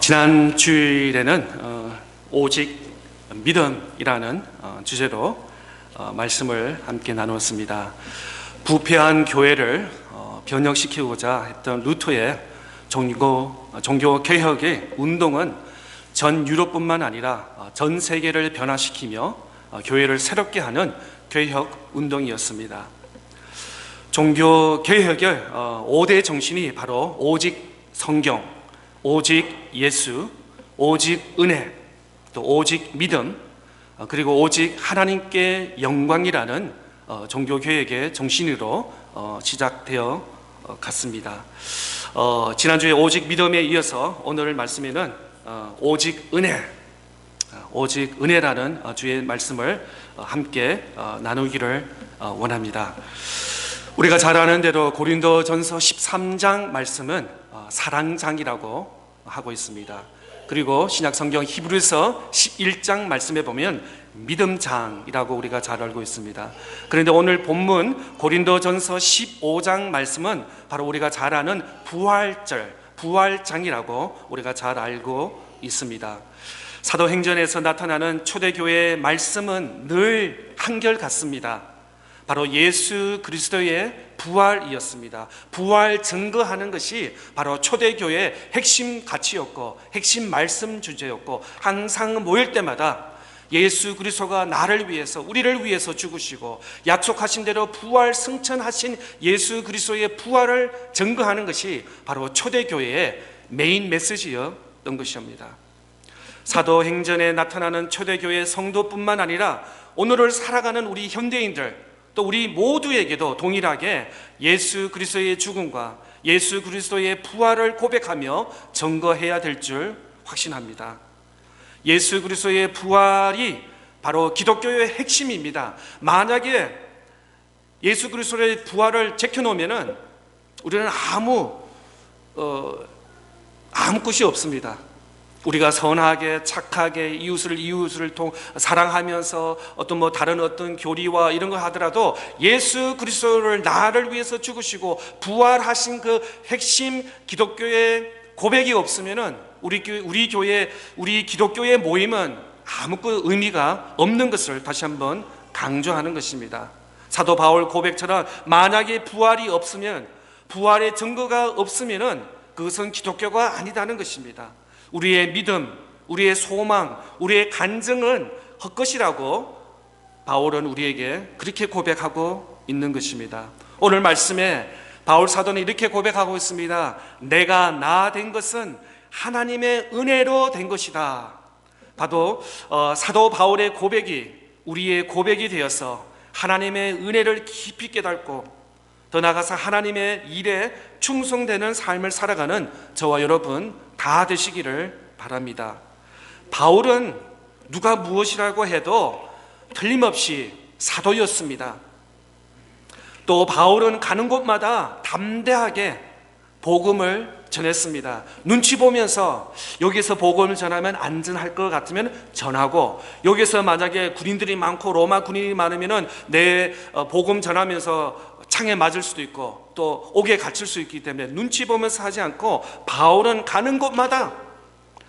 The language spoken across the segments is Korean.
지난 주일에는 오직 믿음이라는 주제로 말씀을 함께 나누었습니다. 부패한 교회를 변혁시키고자 했던 루터의 종교 개혁의 운동은 전 유럽뿐만 아니라 전 세계를 변화시키며 교회를 새롭게 하는 개혁 운동이었습니다. 종교 개혁의 5대 정신이 바로 오직 성경, 오직 예수, 오직 은혜, 또 오직 믿음, 그리고 오직 하나님께 영광이라는 종교개혁의 정신으로 시작되어 갔습니다. 지난주에 오직 믿음에 이어서 오늘 말씀에는 오직 은혜, 오직 은혜라는 주의 말씀을 함께 나누기를 원합니다. 우리가 잘 아는 대로 고린도전서 13장 말씀은 사랑장이라고 하고 있습니다. 그리고 신약성경 히브리서 11장 말씀에 보면 믿음장이라고 우리가 잘 알고 있습니다. 그런데 오늘 본문 고린도전서 15장 말씀은 바로 우리가 잘 아는 부활장이라고 우리가 잘 알고 있습니다. 사도행전에서 나타나는 초대교회의 말씀은 늘 한결같습니다. 바로 예수 그리스도의 부활이었습니다. 부활 증거하는 것이 바로 초대교회의 핵심 가치였고 핵심 말씀 주제였고, 항상 모일 때마다 예수 그리스도가 나를 위해서, 우리를 위해서 죽으시고 약속하신 대로 부활 승천하신 예수 그리스도의 부활을 증거하는 것이 바로 초대교회의 메인 메시지였던 것입니다. 사도행전에 나타나는 초대교회 성도뿐만 아니라 오늘을 살아가는 우리 현대인들, 또 우리 모두에게도 동일하게 예수 그리스도의 죽음과 예수 그리스도의 부활을 고백하며 증거해야 될 줄 확신합니다. 예수 그리스도의 부활이 바로 기독교의 핵심입니다. 만약에 예수 그리스도의 부활을 제껴놓으면 우리는 아무 것이 없습니다. 우리가 선하게 착하게 이웃을 사랑하면서 다른 어떤 교리와 이런 거 하더라도 예수 그리스도를 나를 위해서 죽으시고 부활하신 그 핵심 기독교의 고백이 없으면은 우리 교회, 우리 기독교의 모임은 아무 의미가 없는 것을 다시 한번 강조하는 것입니다. 사도 바울 고백처럼 만약에 부활이 없으면, 부활의 증거가 없으면은 그것은 기독교가 아니다는 것입니다. 우리의 믿음, 우리의 소망, 우리의 간증은 헛것이라고 바울은 우리에게 그렇게 고백하고 있는 것입니다. 오늘 말씀에 바울 사도는 이렇게 고백하고 있습니다. 내가 나 된 것은 하나님의 은혜로 된 것이다. 바로 사도 바울의 고백이 우리의 고백이 되어서 하나님의 은혜를 깊이 깨닫고 더 나아가서 하나님의 일에 충성되는 삶을 살아가는 저와 여러분 다 되시기를 바랍니다. 바울은 누가 무엇이라고 해도 틀림없이 사도였습니다. 또 바울은 가는 곳마다 담대하게 복음을 전했습니다. 눈치 보면서 여기서 복음을 전하면 안전할 것 같으면 전하고, 여기서 만약에 군인들이 많고 로마 군인이 많으면 내 복음 전하면서 창에 맞을 수도 있고 또 옥에 갇힐 수 있기 때문에 눈치 보면서 하지 않고, 바울은 가는 곳마다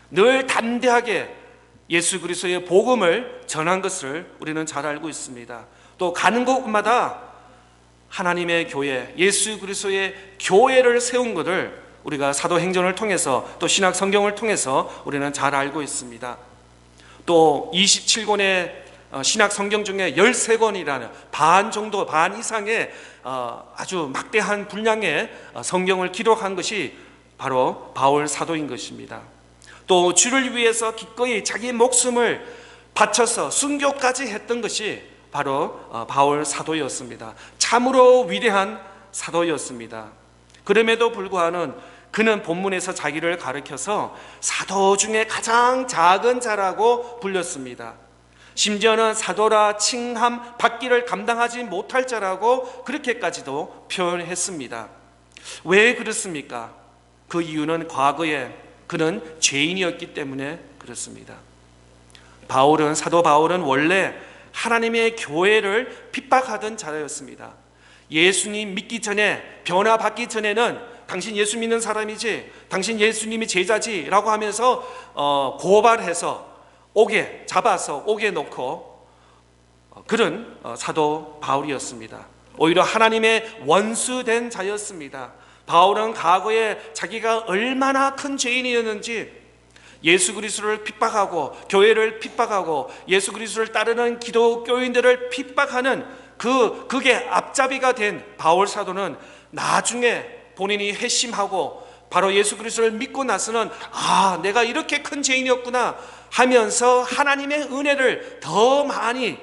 늘 담대하게 예수 그리스도의 복음을 전한 것을 우리는 잘 알고 있습니다. 또 가는 곳마다 하나님의 교회, 예수 그리스도의 교회를 세운 것을 우리가 사도행전을 통해서 또 신약 성경을 통해서 우리는 잘 알고 있습니다. 또 27권의 신약 성경 중에 13권이라는 반 이상의 아주 막대한 분량의 성경을 기록한 것이 바로 바울 사도인 것입니다. 또 주를 위해서 기꺼이 자기 목숨을 바쳐서 순교까지 했던 것이 바로 바울 사도였습니다. 참으로 위대한 사도였습니다. 그럼에도 불구하고 그는 본문에서 자기를 가리켜서 사도 중에 가장 작은 자라고 불렸습니다. 심지어는 사도라 칭함 받기를 감당하지 못할 자라고 그렇게까지도 표현했습니다. 왜 그렇습니까? 그 이유는 과거에 그는 죄인이었기 때문에 그렇습니다. 사도 바울은 원래 하나님의 교회를 핍박하던 자였습니다. 예수님 믿기 전에, 변화받기 전에는 당신 예수 믿는 사람이지, 당신 예수님이 제자지 라고 하면서 고발해서 옥에 잡아서 옥에 놓고 그런 사도 바울이었습니다. 오히려 하나님의 원수된 자였습니다. 바울은 과거에 자기가 얼마나 큰 죄인이었는지, 예수 그리스도를 핍박하고 교회를 핍박하고 예수 그리스도를 따르는 기독교인들을 핍박하는 그게 앞잡이가 된 바울 사도는 나중에 본인이 회심하고 바로 예수 그리스도를 믿고 나서는 내가 이렇게 큰 죄인이었구나 하면서 하나님의 은혜를 더 많이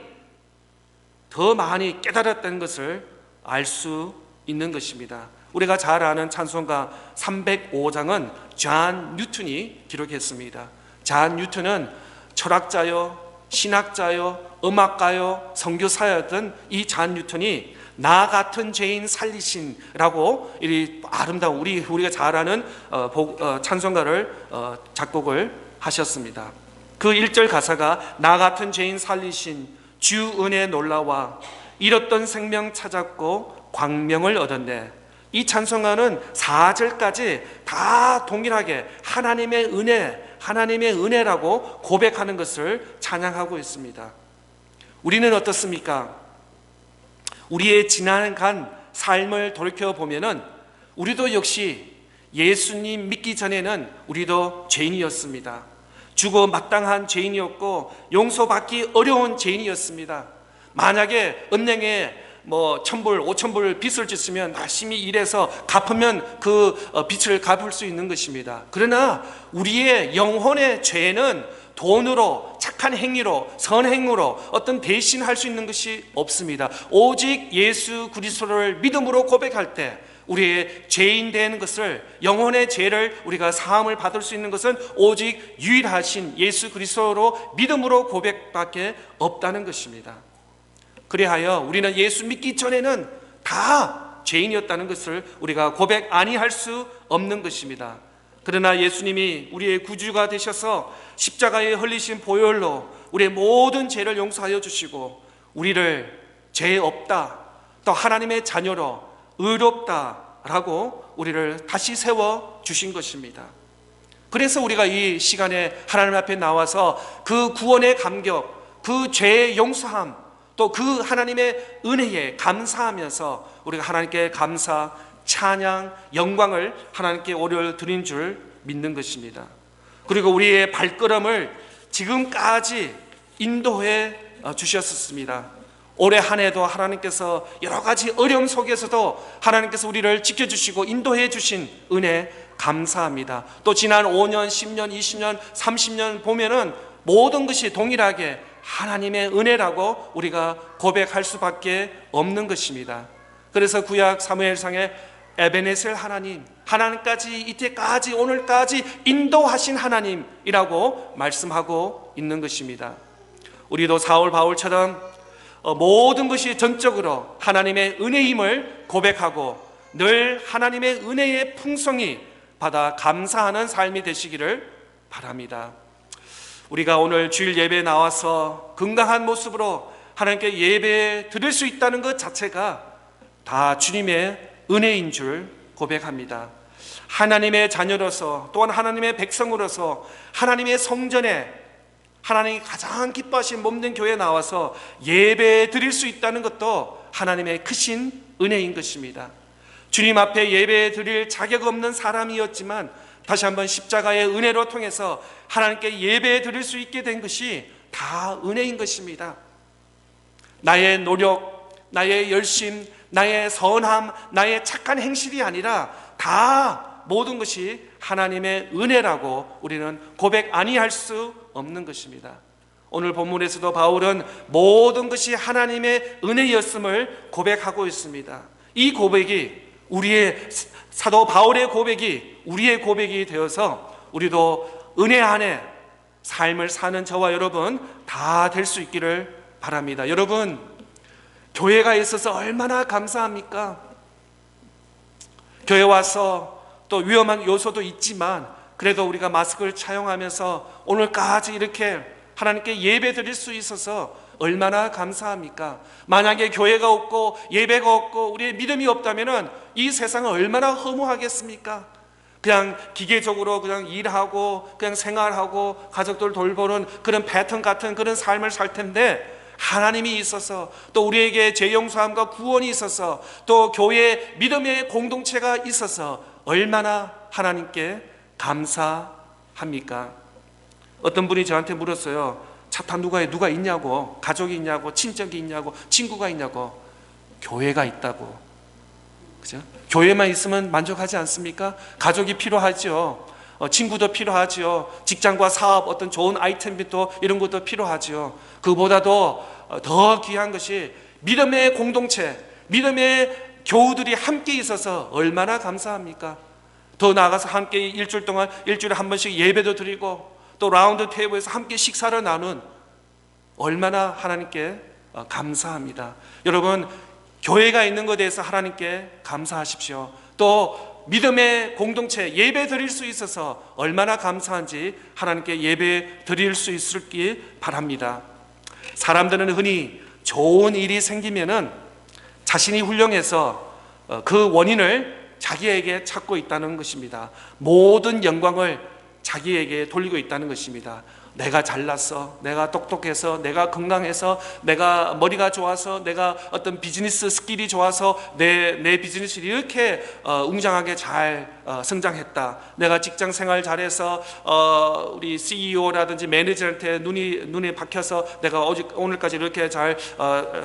깨달았다는 것을 알 수 있는 것입니다. 우리가 잘 아는 찬송가 305장은 존 뉴턴이 기록했습니다. 존 뉴턴은 철학자요, 신학자요, 음악가요, 선교사였던 이 존 뉴턴이 나 같은 죄인 살리신라고 이 아름다운 우리가 잘 아는 찬송가를 작곡을 하셨습니다. 그 1절 가사가 나 같은 죄인 살리신 주 은혜 놀라와 잃었던 생명 찾았고 광명을 얻었네. 이 찬송가는 4절까지 다 동일하게 하나님의 은혜라고 고백하는 것을 찬양하고 있습니다. 우리는 어떻습니까? 우리의 지나간 삶을 돌이켜보면은 우리도 역시 예수님 믿기 전에는 우리도 죄인이었습니다. 죽어 마땅한 죄인이었고 용서받기 어려운 죄인이었습니다. 만약에 은행에 1,000불, 5,000불 빚을 졌으면 열심히 일해서 갚으면 그 빚을 갚을 수 있는 것입니다. 그러나 우리의 영혼의 죄는 돈으로, 착한 행위로, 선행으로 어떤 대신할 수 있는 것이 없습니다. 오직 예수 그리스도를 믿음으로 고백할 때 우리의 죄인 되는 것을, 영혼의 죄를 우리가 사함을 받을 수 있는 것은 오직 유일하신 예수 그리스도로 믿음으로 고백밖에 없다는 것입니다. 그리하여 우리는 예수 믿기 전에는 다 죄인이었다는 것을 우리가 고백 아니할 수 없는 것입니다. 그러나 예수님이 우리의 구주가 되셔서 십자가에 흘리신 보혈로 우리의 모든 죄를 용서하여 주시고 우리를 죄 없다, 또 하나님의 자녀로 의롭다라고 우리를 다시 세워 주신 것입니다. 그래서 우리가 이 시간에 하나님 앞에 나와서 그 구원의 감격, 그 죄의 용서함, 또 그 하나님의 은혜에 감사하면서 우리가 하나님께 감사, 찬양, 영광을 하나님께 올려드린 줄 믿는 것입니다. 그리고 우리의 발걸음을 지금까지 인도해 주셨습니다. 올해 한 해도 하나님께서 여러 가지 어려움 속에서도 하나님께서 우리를 지켜주시고 인도해 주신 은혜 감사합니다. 또 지난 5년, 10년, 20년, 30년 보면은 모든 것이 동일하게 하나님의 은혜라고 우리가 고백할 수밖에 없는 것입니다. 그래서 구약 사무엘상에 에베네셀 하나님까지 이때까지 오늘까지 인도하신 하나님이라고 말씀하고 있는 것입니다. 우리도 사울 바울처럼 모든 것이 전적으로 하나님의 은혜임을 고백하고 늘 하나님의 은혜의 풍성이 받아 감사하는 삶이 되시기를 바랍니다. 우리가 오늘 주일 예배에 나와서 건강한 모습으로 하나님께 예배 드릴 수 있다는 것 자체가 다 주님의 은혜인 줄 고백합니다. 하나님의 자녀로서, 또한 하나님의 백성으로서 하나님의 성전에 하나님이 가장 기뻐하신 몸된 교회에 나와서 예배 드릴 수 있다는 것도 하나님의 크신 은혜인 것입니다. 주님 앞에 예배 드릴 자격 없는 사람이었지만 다시 한번 십자가의 은혜로 통해서 하나님께 예배 드릴 수 있게 된 것이 다 은혜인 것입니다. 나의 노력, 나의 열심, 나의 선함, 나의 착한 행실이 아니라 다 모든 것이 하나님의 은혜라고 우리는 고백 아니할 수 없는 것입니다. 오늘 본문에서도 바울은 모든 것이 하나님의 은혜였음을 고백하고 있습니다. 이 고백이 우리의 사도 바울의 고백이 우리의 고백이 되어서 우리도 은혜 안에 삶을 사는 저와 여러분 다 될 수 있기를 바랍니다. 여러분, 교회가 있어서 얼마나 감사합니까? 교회 와서 또 위험한 요소도 있지만 그래도 우리가 마스크를 착용하면서 오늘까지 이렇게 하나님께 예배 드릴 수 있어서 얼마나 감사합니까? 만약에 교회가 없고 예배가 없고 우리의 믿음이 없다면 이 세상은 얼마나 허무하겠습니까? 그냥 기계적으로 그냥 일하고 그냥 생활하고 가족들 돌보는 그런 패턴 같은 그런 삶을 살 텐데, 하나님이 있어서 또 우리에게 죄 용서함과 구원이 있어서 또 교회 믿음의 공동체가 있어서 얼마나 하나님께 감사합니까? 어떤 분이 저한테 물었어요. 차타 누가 있냐고, 가족이 있냐고, 친척이 있냐고, 친구가 있냐고. 교회가 있다고. 그죠? 교회만 있으면 만족하지 않습니까? 가족이 필요하죠. 친구도 필요하죠. 직장과 사업, 어떤 좋은 아이템도 이런 것도 필요하죠. 그보다도 더 귀한 것이 믿음의 공동체, 믿음의 교우들이 함께 있어서 얼마나 감사합니까? 더 나아가서 함께 일주일 동안 일주일에 한 번씩 예배도 드리고 또 라운드 테이블에서 함께 식사를 나눈, 얼마나 하나님께 감사합니다. 여러분, 교회가 있는 것에 대해서 하나님께 감사하십시오. 또 믿음의 공동체 예배 드릴 수 있어서 얼마나 감사한지 하나님께 예배 드릴 수 있을길 바랍니다. 사람들은 흔히 좋은 일이 생기면은 자신이 훌륭해서 그 원인을 자기에게 찾고 있다는 것입니다. 모든 영광을 자기에게 돌리고 있다는 것입니다. 내가 잘났어, 내가 똑똑해서, 내가 건강해서, 내가 머리가 좋아서, 내가 어떤 비즈니스 스킬이 좋아서 내 비즈니스를 이렇게 웅장하게 잘 성장했다. 내가 직장 생활 잘해서 우리 CEO라든지 매니저한테 눈이 박혀서 내가 오늘까지 이렇게 잘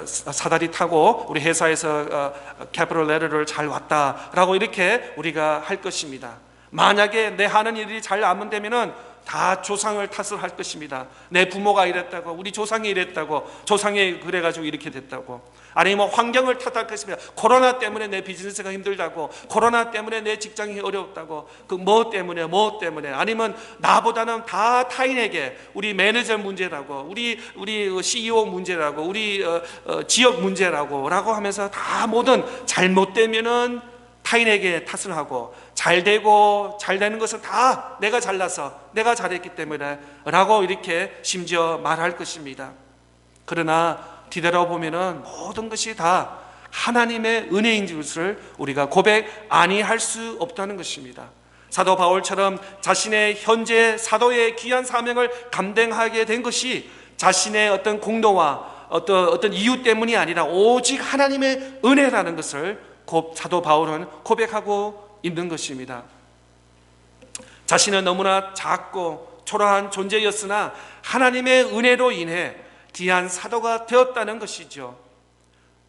사다리 타고 우리 회사에서 캐피털 레터를 잘 왔다라고 이렇게 우리가 할 것입니다. 만약에 내 하는 일이 잘 안 되면은 다 조상을 탓을 할 것입니다. 내 부모가 이랬다고, 우리 조상이 이랬다고, 조상이 그래가지고 이렇게 됐다고, 아니면 환경을 탓할 것입니다. 코로나 때문에 내 비즈니스가 힘들다고, 코로나 때문에 내 직장이 어렵다고, 그 뭐 때문에, 아니면 나보다는 다 타인에게, 우리 매니저 문제라고, 우리 CEO 문제라고, 우리 지역 문제라고 하면서 다 모든 잘못되면은 타인에게 탓을 하고, 잘 되는 것은 다 내가 잘나서, 내가 잘했기 때문에 라고 이렇게 심지어 말할 것입니다. 그러나 뒤돌아보면은 모든 것이 다 하나님의 은혜인 것을 우리가 고백 아니할 수 없다는 것입니다. 사도 바울처럼 자신의 현재 사도의 귀한 사명을 감당하게 된 것이 자신의 어떤 공로와 어떤 이유 때문이 아니라 오직 하나님의 은혜라는 것을 사도 바울은 고백하고 있는 것입니다. 자신은 너무나 작고 초라한 존재였으나 하나님의 은혜로 인해 귀한 사도가 되었다는 것이죠.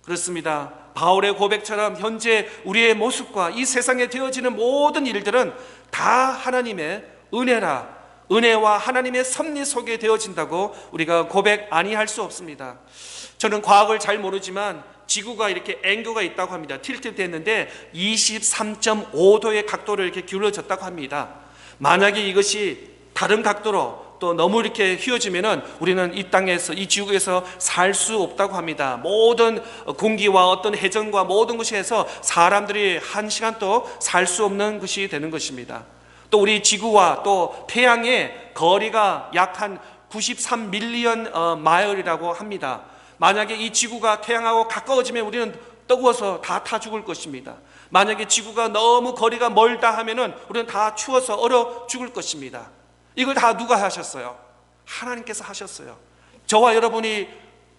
그렇습니다. 바울의 고백처럼 현재 우리의 모습과 이 세상에 되어지는 모든 일들은 다 하나님의 은혜와 하나님의 섭리 속에 되어진다고 우리가 고백 아니할 수 없습니다. 저는 과학을 잘 모르지만 지구가 이렇게 앵글가 있다고 합니다. 틸트 됐는데 23.5도의 각도를 이렇게 기울어졌다고 합니다. 만약에 이것이 다른 각도로 또 너무 이렇게 휘어지면은 우리는 이 땅에서, 이 지구에서 살 수 없다고 합니다. 모든 공기와 어떤 해전과 모든 것이 해서 사람들이 한 시간도 살 수 없는 것이 되는 것입니다. 또 우리 지구와 또 태양의 거리가 약 한 93밀리언 마일이라고 합니다. 만약에 이 지구가 태양하고 가까워지면 우리는 뜨거워서 다 타 죽을 것입니다. 만약에 지구가 너무 거리가 멀다 하면은 우리는 다 추워서 얼어 죽을 것입니다. 이걸 다 누가 하셨어요? 하나님께서 하셨어요. 저와 여러분이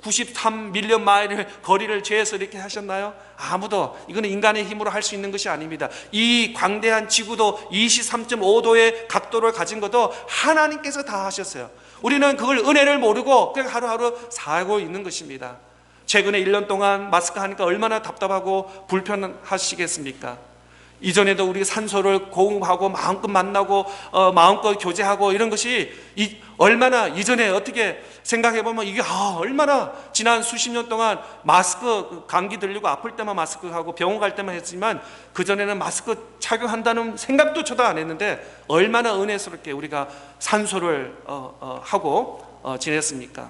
93밀리언 마일의 거리를 재서 이렇게 하셨나요? 아무도. 이거는 인간의 힘으로 할 수 있는 것이 아닙니다. 이 광대한 지구도 23.5도의 각도를 가진 것도 하나님께서 다 하셨어요. 우리는 그걸 은혜를 모르고 그냥 하루하루 살고 있는 것입니다. 최근에 1년 동안 마스크 하니까 얼마나 답답하고 불편하시겠습니까? 이전에도 우리 산소를 공급하고 마음껏 만나고 마음껏 교제하고 이런 것이 얼마나 이전에 어떻게 생각해보면 이게 얼마나 지난 수십 년 동안 마스크, 감기 들리고 아플 때만 마스크 하고 병원 갈 때만 했지만 그전에는 마스크 착용한다는 생각도 저도 안 했는데 얼마나 은혜스럽게 우리가 산소를 하고 지냈습니까?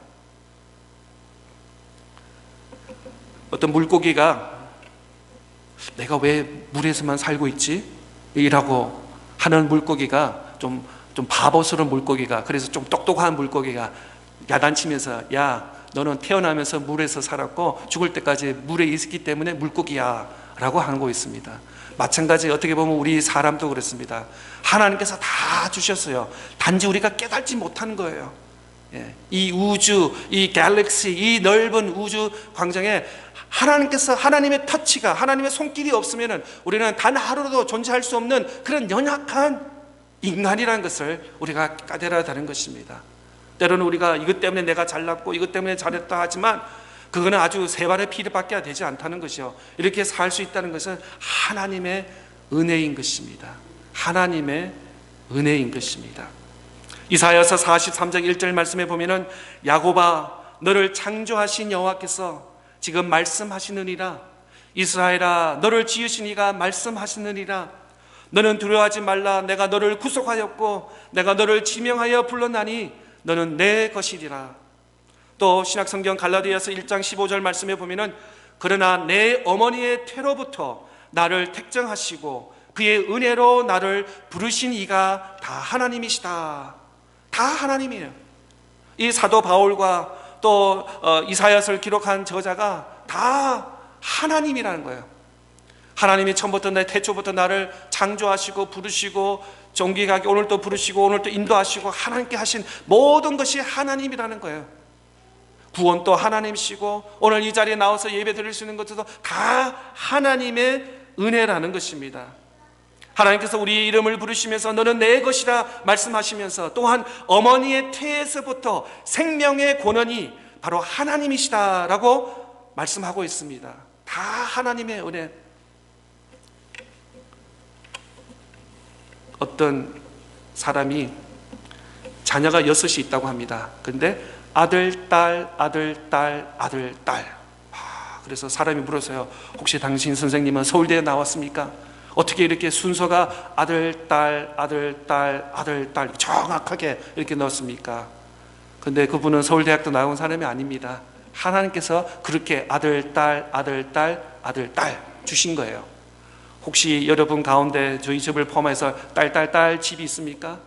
어떤 물고기가 내가 왜 물에서만 살고 있지? 이라고 하는 물고기가 좀 바보스러운 물고기가, 그래서 좀 똑똑한 물고기가 야단치면서, 야, 너는 태어나면서 물에서 살았고 죽을 때까지 물에 있었기 때문에 물고기야 라고 하고 있습니다. 마찬가지 어떻게 보면 우리 사람도 그렇습니다. 하나님께서 다 주셨어요. 단지 우리가 깨닫지 못하는 거예요. 이 우주, 이 갤럭시, 이 넓은 우주 광장에 하나님께서, 하나님의 터치가, 하나님의 손길이 없으면 우리는 단 하루도 존재할 수 없는 그런 연약한 인간이라는 것을 우리가 까달아야 하는 것입니다. 때로는 우리가 이것 때문에 내가 잘났고 이것 때문에 잘했다 하지만 그거는 아주 세 발의 피를 밖에 되지 않다는 것이요. 이렇게 살 수 있다는 것은 하나님의 은혜인 것입니다. 하나님의 은혜인 것입니다. 이사야서 43장 1절 말씀에 보면은 야곱아 너를 창조하신 여호와께서 지금 말씀하시느니라. 이스라엘아 너를 지으신 이가 말씀하시느니라. 너는 두려워하지 말라. 내가 너를 구속하였고 내가 너를 지명하여 불렀나니 너는 내 것이리라. 또 신약성경 갈라디아서 1장 15절 말씀에 보면은 그러나 내 어머니의 태로부터 나를 택정하시고 그의 은혜로 나를 부르신 이가 다 하나님이시다. 다 하나님이에요. 이 사도 바울과 또 이사야서를 기록한 저자가 다 하나님이라는 거예요. 하나님이 처음부터 내 태초부터 나를 창조하시고 부르시고 종기가게 오늘 또 부르시고 오늘 또 인도하시고 하나님께 하신 모든 것이 하나님이라는 거예요. 구원도 하나님이시고 오늘 이 자리에 나와서 예배 드릴 수 있는 것도 다 하나님의 은혜라는 것입니다. 하나님께서 우리의 이름을 부르시면서 너는 내 것이라 말씀하시면서 또한 어머니의 태에서부터 생명의 권원이 바로 하나님이시다라고 말씀하고 있습니다. 다 하나님의 은혜. 어떤 사람이 자녀가 6이 있다고 합니다. 근데 아들, 딸, 아들, 딸, 아들, 딸. 그래서 사람이 물었어요. 혹시 당신 선생님은 서울대에 나왔습니까? 어떻게 이렇게 순서가 아들, 딸, 아들, 딸, 아들, 딸 정확하게 이렇게 넣었습니까? 근데 그분은 서울대학도 나온 사람이 아닙니다. 하나님께서 그렇게 아들, 딸, 아들, 딸, 아들, 딸 주신 거예요. 혹시 여러분 가운데 저희 집을 포함해서 딸, 딸, 딸 집이 있습니까?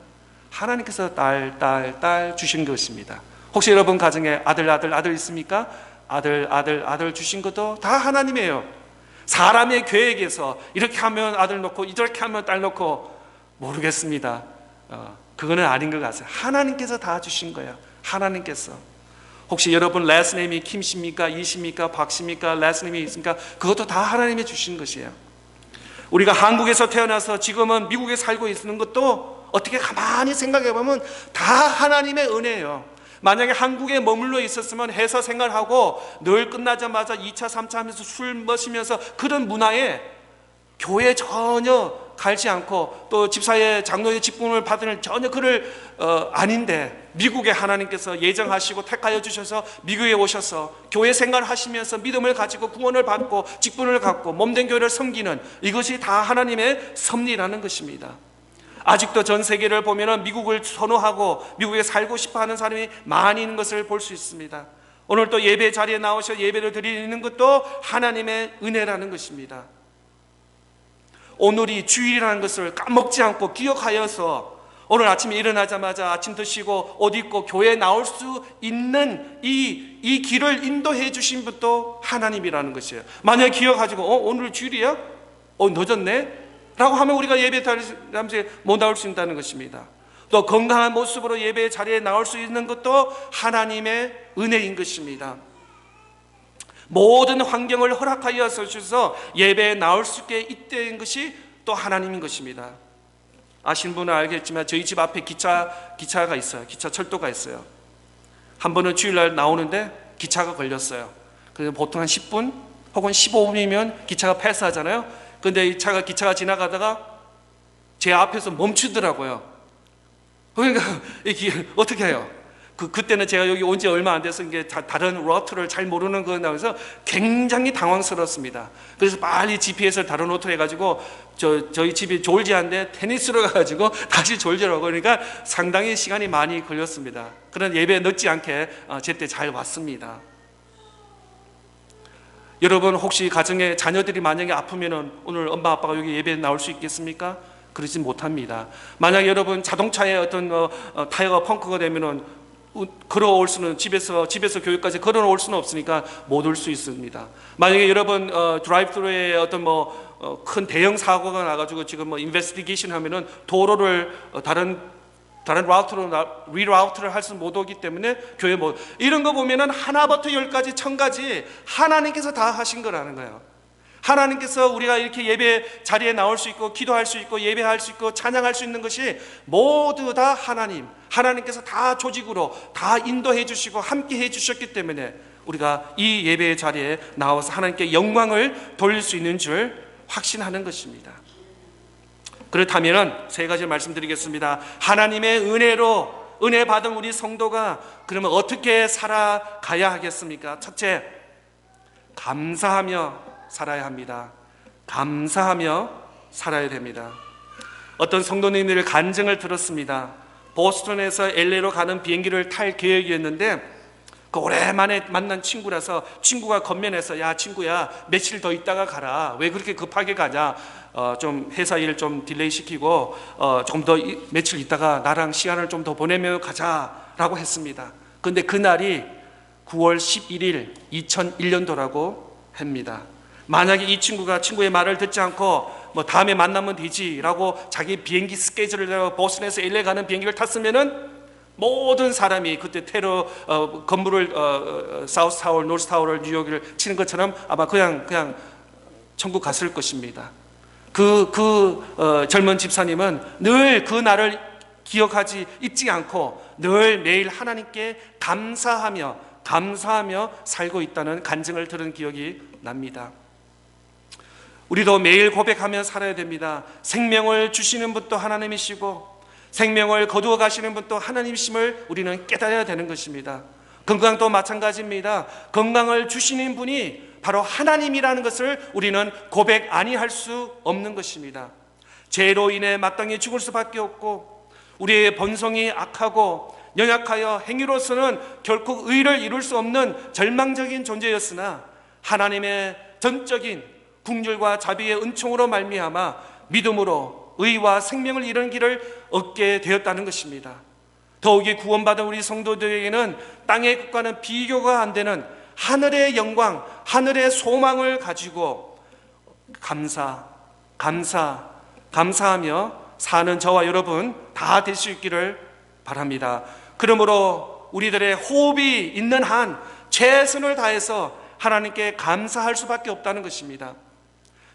하나님께서 딸, 딸, 딸 주신 것입니다. 혹시 여러분 가정에 아들, 아들, 아들 있습니까? 아들, 아들, 아들 주신 것도 다 하나님이에요. 사람의 계획에서 이렇게 하면 아들 놓고 이렇게 하면 딸 놓고 모르겠습니다. 그거는 아닌 것 같아요. 하나님께서 다 주신 거예요. 하나님께서. 혹시 여러분 last name이 김씨입니까? 이씨입니까? 박씨입니까? last name이 있습니까? 그것도 다 하나님이 주신 것이에요. 우리가 한국에서 태어나서 지금은 미국에 살고 있는 것도 어떻게 가만히 생각해 보면 다 하나님의 은혜예요. 만약에 한국에 머물러 있었으면 회사 생활하고 늘 끝나자마자 2차, 3차 하면서 술 마시면서 그런 문화에 교회에 전혀 갈지 않고 또 집사의 장로의 직분을 받으는 전혀 그를 아닌데 미국에 하나님께서 예정하시고 택하여 주셔서 미국에 오셔서 교회 생활하시면서 믿음을 가지고 구원을 받고 직분을 갖고 몸된 교회를 섬기는 이것이 다 하나님의 섭리라는 것입니다. 아직도 전 세계를 보면 미국을 선호하고 미국에 살고 싶어하는 사람이 많이 있는 것을 볼 수 있습니다. 오늘 또 예배 자리에 나오셔 예배를 드리는 것도 하나님의 은혜라는 것입니다. 오늘이 주일이라는 것을 까먹지 않고 기억하여서 오늘 아침에 일어나자마자 아침 드시고 옷 입고 교회에 나올 수 있는 이 길을 인도해 주신 분도 하나님이라는 것이에요. 만약에 기억하시고 오늘 주일이야? 늦었네? 라고 하면 우리가 예배 자리에 못 나올 수 있다는 것입니다. 또 건강한 모습으로 예배 자리에 나올 수 있는 것도 하나님의 은혜인 것입니다. 모든 환경을 허락하여 주셔서 예배에 나올 수 있게 있다는 것이 또 하나님인 것입니다. 아시는 분은 알겠지만 저희 집 앞에 기차가 있어요. 기차 철도가 있어요. 한 번은 주일날 나오는데 기차가 걸렸어요. 그래서 보통 한 10분 혹은 15분이면 기차가 패스하잖아요. 근데 이 기차가 지나가다가 제 앞에서 멈추더라고요. 그러니까 어떻게 해요? 그때는 제가 여기 온 지 얼마 안 돼서 이게 다른 루트를 잘 모르는 거 나와서 굉장히 당황스럽습니다. 그래서 빨리 GPS를 다른 루트로 해가지고 저희 집이 졸지아인데 테니스로 가가지고 다시 졸지라고 그러니까 상당히 시간이 많이 걸렸습니다. 그런 예배에 늦지 않게 제때 잘 왔습니다. 여러분 혹시 가정에 자녀들이 만약에 아프면은 오늘 엄마 아빠가 여기 예배에 나올 수 있겠습니까? 그러지 못합니다. 만약 여러분 자동차에 어떤 타이어가 펑크가 되면은 걸어올 수는 집에서 교회까지 걸어올 수는 없으니까 못 올 수 있습니다. 만약에 여러분 드라이브스루에 어떤 큰 대형 사고가 나가지고 지금 인베스티게이션 하면은 도로를 다른 라우트로 리라우트를 할 수 못 오기 때문에 교회 이런 거 보면은 하나부터 열까지 천까지 하나님께서 다 하신 거라는 거예요. 하나님께서 우리가 이렇게 예배 자리에 나올 수 있고 기도할 수 있고 예배할 수 있고 찬양할 수 있는 것이 모두 다 하나님께서 다 조직으로 다 인도해 주시고 함께 해 주셨기 때문에 우리가 이 예배의 자리에 나와서 하나님께 영광을 돌릴 수 있는 줄 확신하는 것입니다. 그렇다면 세 가지 말씀드리겠습니다. 하나님의 은혜로 은혜 받은 우리 성도가 그러면 어떻게 살아가야 하겠습니까? 첫째, 감사하며 살아야 합니다. 감사하며 살아야 됩니다. 어떤 성도님들 간증을 들었습니다. 보스턴에서 LA로 가는 비행기를 탈 계획이었는데 그 오랜만에 만난 친구라서 친구가 건면해서 야 친구야 며칠 더 있다가 가라. 왜 그렇게 급하게 가냐. 좀 회사 일 좀 딜레이 시키고 조금 더 며칠 있다가 나랑 시간을 좀 더 보내며 가자라고 했습니다. 그런데 그날이 9월 11일 2001년도라고 합니다. 만약에 이 친구가 친구의 말을 듣지 않고 다음에 만나면 되지라고 자기 비행기 스케줄을 보스턴에서 LA 가는 비행기를 탔으면은 모든 사람이 그때 테러 건물을 사우스 타워, 노스 타워를 뉴욕을 치는 것처럼 아마 그냥 천국 갔을 것입니다. 젊은 집사님은 늘 그 날을 기억하지 잊지 않고 늘 매일 하나님께 감사하며 살고 있다는 간증을 들은 기억이 납니다. 우리도 매일 고백하며 살아야 됩니다. 생명을 주시는 분도 하나님이시고 생명을 거두어 가시는 분도 하나님이심을 우리는 깨달아야 되는 것입니다. 건강도 마찬가지입니다. 건강을 주시는 분이 바로 하나님이라는 것을 우리는 고백 아니할 수 없는 것입니다. 죄로 인해 마땅히 죽을 수밖에 없고 우리의 본성이 악하고 연약하여 행위로서는 결코 의를 이룰 수 없는 절망적인 존재였으나 하나님의 전적인 긍휼과 자비의 은총으로 말미암아 믿음으로 의와 생명을 이루는 길을 얻게 되었다는 것입니다. 더욱이 구원받은 우리 성도들에게는 땅의 것과는 비교가 안 되는 하늘의 영광, 하늘의 소망을 가지고 감사하며 사는 저와 여러분 다 될 수 있기를 바랍니다. 그러므로 우리들의 호흡이 있는 한 최선을 다해서 하나님께 감사할 수밖에 없다는 것입니다.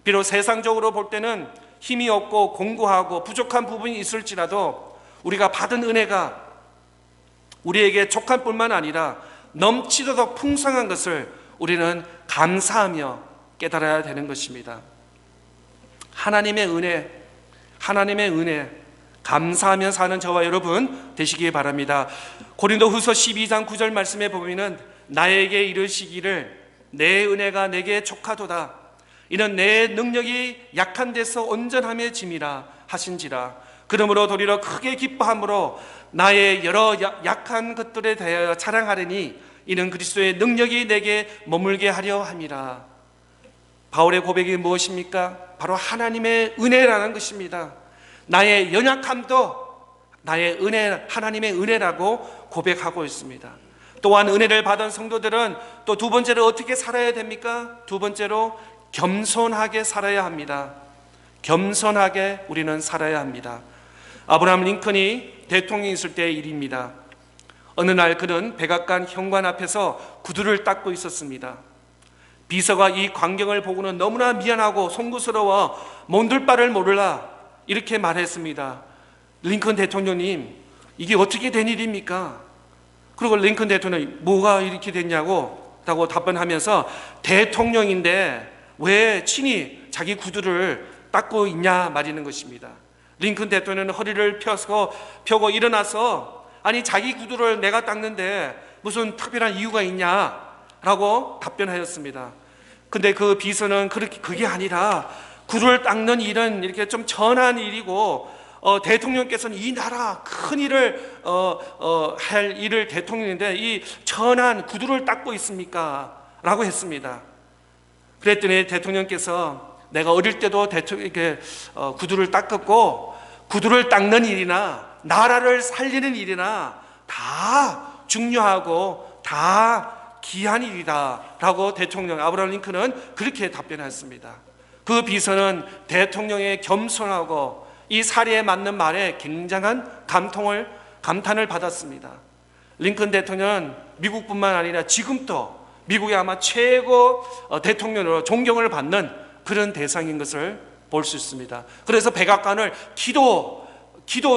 비록 세상적으로 볼 때는 힘이 없고 공고하고 부족한 부분이 있을지라도 우리가 받은 은혜가 우리에게 족한 뿐만 아니라 넘치도록 풍성한 것을 우리는 감사하며 깨달아야 되는 것입니다. 하나님의 은혜 감사하며 사는 저와 여러분 되시기 바랍니다. 고린도후서 12장 9절 말씀에 보면은 나에게 이르시기를 내 은혜가 내게 족하도다. 이는 내 능력이 약한 데서 온전함의 짐이라 하신지라. 그러므로 도리어 크게 기뻐함으로 나의 여러 약한 것들에 대하여 자랑하리니 이는 그리스도의 능력이 내게 머물게 하려 함이라. 바울의 고백이 무엇입니까? 바로 하나님의 은혜라는 것입니다. 나의 연약함도 나의 은혜, 하나님의 은혜라고 고백하고 있습니다. 또한 은혜를 받은 성도들은 또 두 번째로 어떻게 살아야 됩니까? 두 번째로 겸손하게 살아야 합니다. 겸손하게 우리는 살아야 합니다. 아브라함 링컨이 대통령이 있을 때의 일입니다. 어느 날 그는 백악관 현관 앞에서 구두를 닦고 있었습니다. 비서가 이 광경을 보고는 너무나 미안하고 송구스러워 몸둘 바를 몰라 이렇게 말했습니다. 링컨 대통령님, 이게 어떻게 된 일입니까? 그리고 링컨 대통령이 뭐가 이렇게 됐냐고 라고 답변하면서 대통령인데 왜 친히 자기 구두를 닦고 있냐 말이는 것입니다. 링컨 대통령은 허리를 펴고 일어나서 아니 자기 구두를 내가 닦는데 무슨 특별한 이유가 있냐라고 답변하였습니다. 근데 그 비서는 그게 아니라 구두를 닦는 일은 이렇게 좀 천한 일이고 대통령께서는 이 나라 큰 일을 할 일을 대통령인데 이 천한 구두를 닦고 있습니까? 라고 했습니다. 그랬더니 대통령께서 내가 어릴 때도 구두를 닦았고 구두를 닦는 일이나 나라를 살리는 일이나 다 중요하고 다 귀한 일이다 라고 대통령 아브라함 링컨은 그렇게 답변했습니다. 그 비서는 대통령의 겸손하고 이 사례에 맞는 말에 굉장한 감탄을 받았습니다. 링컨 대통령은 미국뿐만 아니라 지금도 미국의 아마 최고 대통령으로 존경을 받는 그런 대상인 것을 볼 수 있습니다. 그래서 백악관을 기도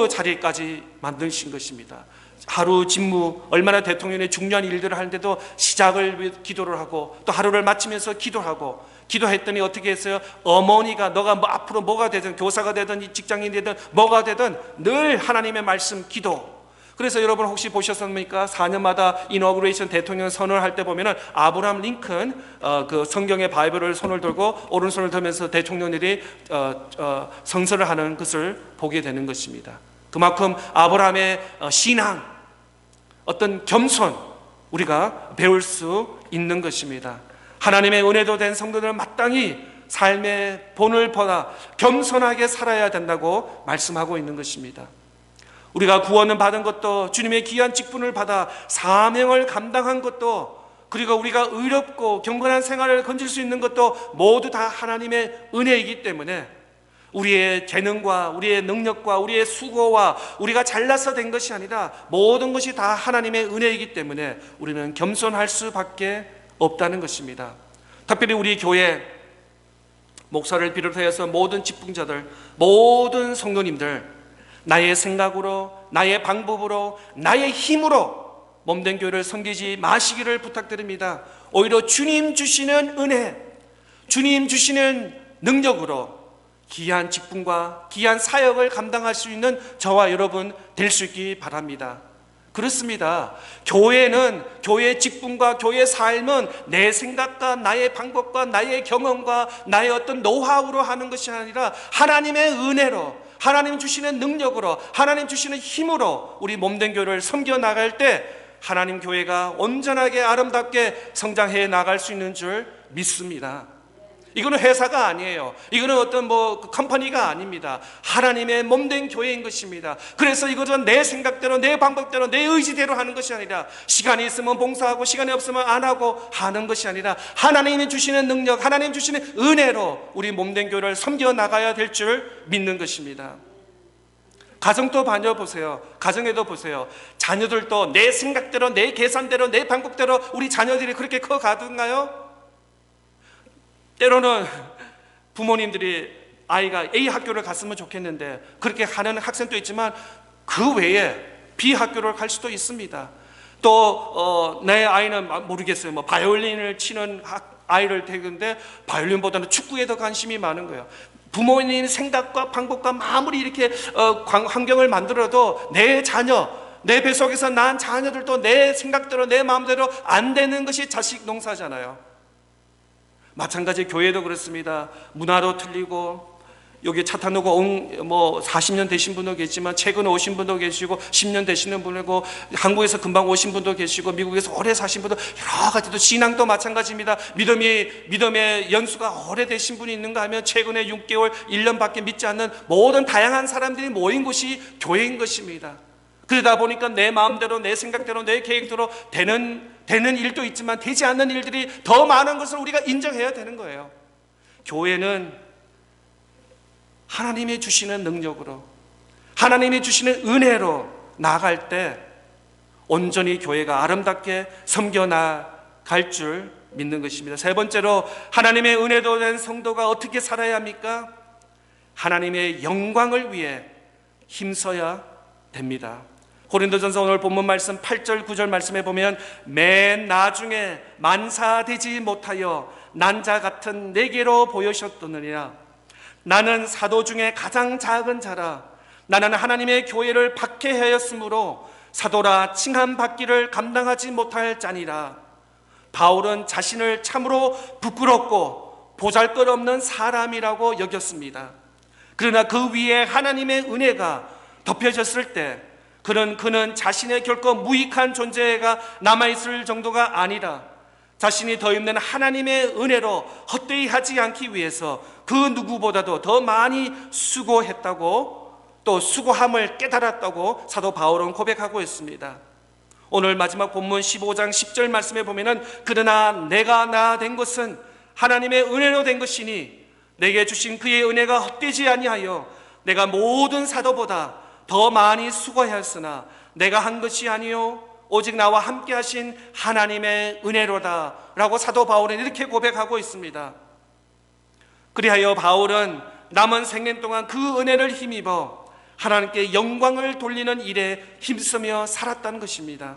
자리까지 만드신 것입니다. 하루 직무, 얼마나 대통령의 중요한 일들을 하는데도 시작을 위해 기도를 하고 또 하루를 마치면서 기도하고, 기도했더니 어떻게 했어요? 어머니가 너가 앞으로 뭐가 되든, 교사가 되든 직장인이 되든 뭐가 되든 늘 하나님의 말씀 기도. 그래서 여러분 혹시 보셨습니까? 4년마다 이너그레이션 대통령 선언을 할 때 보면은 아브라함 링컨 그 성경의 바이블을 손을 들고 오른손을 들면서 대통령들이 성서를 하는 것을 보게 되는 것입니다. 그만큼 아브라함의 신앙, 어떤 겸손 우리가 배울 수 있는 것입니다. 하나님의 은혜도 된 성도들은 마땅히 삶의 본을 보다 겸손하게 살아야 된다고 말씀하고 있는 것입니다. 우리가 구원을 받은 것도, 주님의 귀한 직분을 받아 사명을 감당한 것도, 그리고 우리가 의롭고 경건한 생활을 건질 수 있는 것도 모두 다 하나님의 은혜이기 때문에 우리의 재능과 우리의 능력과 우리의 수고와 우리가 잘나서 된 것이 아니라 모든 것이 다 하나님의 은혜이기 때문에 우리는 겸손할 수밖에 없다는 것입니다. 특별히 우리 교회 목사를 비롯해서 모든 직분자들, 모든 성도님들, 나의 생각으로, 나의 방법으로, 나의 힘으로 몸된 교회를 섬기지 마시기를 부탁드립니다. 오히려 주님 주시는 은혜, 주님 주시는 능력으로 귀한 직분과 귀한 사역을 감당할 수 있는 저와 여러분 될 수 있기 바랍니다. 그렇습니다. 교회는, 교회의 직분과 교회의 삶은 내 생각과 나의 방법과 나의 경험과 나의 어떤 노하우로 하는 것이 아니라 하나님의 은혜로, 하나님 주시는 능력으로, 하나님 주시는 힘으로 우리 몸된 교회를 섬겨 나갈 때 하나님 교회가 온전하게 아름답게 성장해 나갈 수 있는 줄 믿습니다. 이거는 회사가 아니에요. 이거는 어떤 컴퍼니가 아닙니다. 하나님의 몸된 교회인 것입니다. 그래서 이것은 내 생각대로, 내 방법대로, 내 의지대로 하는 것이 아니라, 시간이 있으면 봉사하고 시간이 없으면 안 하고 하는 것이 아니라 하나님이 주시는 능력, 하나님 주시는 은혜로 우리 몸된 교회를 섬겨 나가야 될 줄 믿는 것입니다. 가정도 다녀보세요. 가정에도 보세요. 자녀들도 내 생각대로, 내 계산대로, 내 방법대로 우리 자녀들이 그렇게 커가든가요? 때로는 부모님들이 아이가 A 학교를 갔으면 좋겠는데 그렇게 하는 학생도 있지만 그 외에 B 학교를 갈 수도 있습니다. 또 내 아이는 모르겠어요. 바이올린을 치는 아이를 되는데 바이올린보다는 축구에 더 관심이 많은 거예요. 부모님 생각과 방법과 마무리 이렇게 환경을 만들어도 내 자녀, 내 뱃속에서 난 자녀들도 내 생각대로, 내 마음대로 안 되는 것이 자식 농사잖아요. 마찬가지 교회도 그렇습니다. 문화도 틀리고, 여기 차 타놓고 40년 되신 분도 계시지만 최근에 오신 분도 계시고 10년 되시는 분이고, 한국에서 금방 오신 분도 계시고, 미국에서 오래 사신 분도 여러 가지도, 신앙도 마찬가지입니다. 믿음의 연수가 오래되신 분이 있는가 하면 최근에 6개월, 1년밖에 믿지 않는 모든 다양한 사람들이 모인 곳이 교회인 것입니다. 그러다 보니까 내 마음대로, 내 생각대로, 내 계획대로 되는 일도 있지만 되지 않는 일들이 더 많은 것을 우리가 인정해야 되는 거예요. 교회는 하나님이 주시는 능력으로, 하나님이 주시는 은혜로 나아갈 때 온전히 교회가 아름답게 섬겨 나갈 줄 믿는 것입니다. 세 번째로, 하나님의 은혜도 된 성도가 어떻게 살아야 합니까? 하나님의 영광을 위해 힘써야 됩니다. 고린도전서 오늘 본문 말씀 8절 9절 말씀에 보면, 맨 나중에 만사되지 못하여 난자 같은 내게로 보여셨더느니라. 나는 사도 중에 가장 작은 자라. 나는 하나님의 교회를 박해하였으므로 사도라 칭함받기를 감당하지 못할 자니라. 바울은 자신을 참으로 부끄럽고 보잘것없는 사람이라고 여겼습니다. 그러나 그 위에 하나님의 은혜가 덮여졌을 때 그는 자신의 결코 무익한 존재가 남아있을 정도가 아니라 자신이 더 있는 하나님의 은혜로 헛되이 하지 않기 위해서 그 누구보다도 더 많이 수고했다고, 또 수고함을 깨달았다고 사도 바울은 고백하고 있습니다. 오늘 마지막 본문 15장 10절 말씀에 보면은 그러나 내가 나 된 것은 하나님의 은혜로 된 것이니 내게 주신 그의 은혜가 헛되지 아니하여 내가 모든 사도보다 더 많이 수고하였으나 내가 한 것이 아니요 오직 나와 함께 하신 하나님의 은혜로다 라고 사도 바울은 이렇게 고백하고 있습니다. 그리하여 바울은 남은 생년 동안 그 은혜를 힘입어 하나님께 영광을 돌리는 일에 힘쓰며 살았다는 것입니다.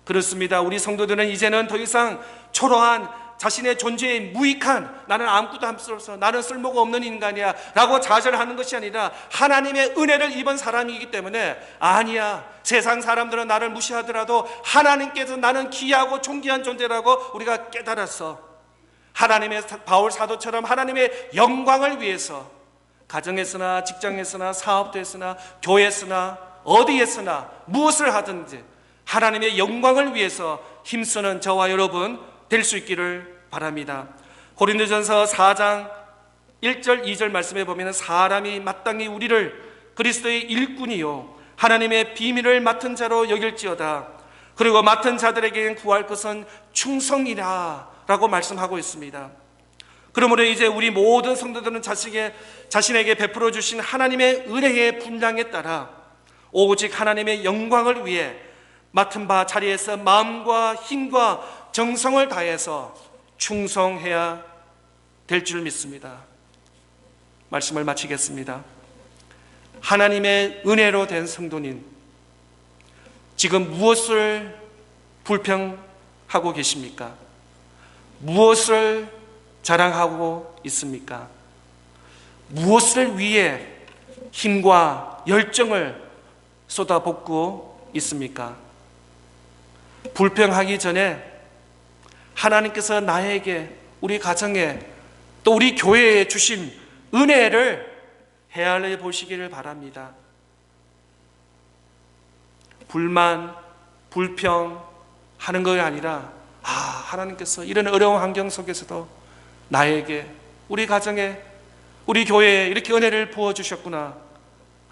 그렇습니다. 우리 성도들은 이제는 더 이상 초라한 자신의 존재에 무익한 나는 아무것도 할 수 없어 나는 쓸모가 없는 인간이야 라고 좌절하는 것이 아니라 하나님의 은혜를 입은 사람이기 때문에 아니야 세상 사람들은 나를 무시하더라도 하나님께서 나는 귀하고 존귀한 존재라고 우리가 깨달았어. 하나님의 바울 사도처럼 하나님의 영광을 위해서 가정에서나 직장에서나 사업도에서나 교회에서나 어디에서나 무엇을 하든지 하나님의 영광을 위해서 힘쓰는 저와 여러분 될 수 있기를 바랍니다. 고린도전서 4장 1절 2절 말씀에 보면 사람이 마땅히 우리를 그리스도의 일꾼이요 하나님의 비밀을 맡은 자로 여길지어다. 그리고 맡은 자들에게는 구할 것은 충성이라 라고 말씀하고 있습니다. 그러므로 이제 우리 모든 성도들은 자신에게 베풀어 주신 하나님의 은혜의 분량에 따라 오직 하나님의 영광을 위해 맡은 바 자리에서 마음과 힘과 정성을 다해서 충성해야 될 줄 믿습니다. 말씀을 마치겠습니다. 하나님의 은혜로 된 성도님, 지금 무엇을 불평하고 계십니까? 무엇을 자랑하고 있습니까? 무엇을 위해 힘과 열정을 쏟아붓고 있습니까? 불평하기 전에 하나님께서 나에게, 우리 가정에, 또 우리 교회에 주신 은혜를 헤아려 보시기를 바랍니다. 불만, 불평하는 것이 아니라 하나님께서 이런 어려운 환경 속에서도 나에게, 우리 가정에, 우리 교회에 이렇게 은혜를 부어주셨구나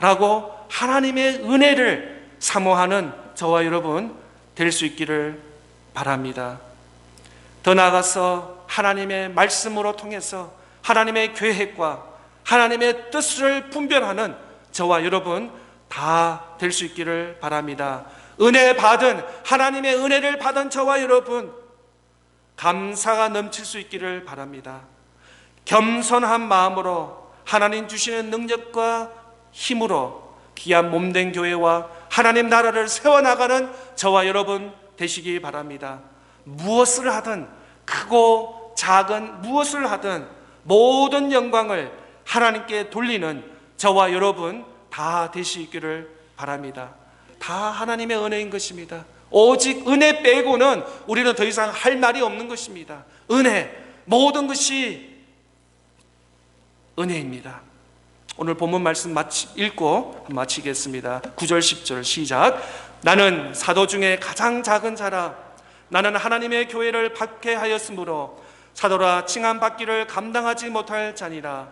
라고 하나님의 은혜를 사모하는 저와 여러분 될 수 있기를 바랍니다. 더 나아가서 하나님의 말씀으로 통해서 하나님의 계획과 하나님의 뜻을 분별하는 저와 여러분 다 될 수 있기를 바랍니다. 은혜 받은, 하나님의 은혜를 받은 저와 여러분 감사가 넘칠 수 있기를 바랍니다. 겸손한 마음으로 하나님 주시는 능력과 힘으로 귀한 몸된 교회와 하나님 나라를 세워나가는 저와 여러분 되시기 바랍니다. 무엇을 하든, 크고 작은 무엇을 하든 모든 영광을 하나님께 돌리는 저와 여러분 다 되시기를 바랍니다. 다 하나님의 은혜인 것입니다. 오직 은혜 빼고는 우리는 더 이상 할 말이 없는 것입니다. 은혜, 모든 것이 은혜입니다. 오늘 본문 말씀 읽고 마치겠습니다. 9절 10절 시작. 나는 사도 중에 가장 작은 자라. 나는 하나님의 교회를 박해하였으므로 사도라 칭함받기를 감당하지 못할 자니라.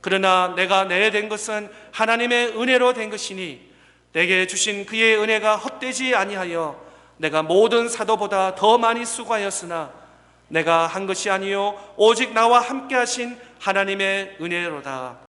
그러나 내가 내 된 것은 하나님의 은혜로 된 것이니 내게 주신 그의 은혜가 헛되지 아니하여 내가 모든 사도보다 더 많이 수고하였으나 내가 한 것이 아니요 오직 나와 함께 하신 하나님의 은혜로다.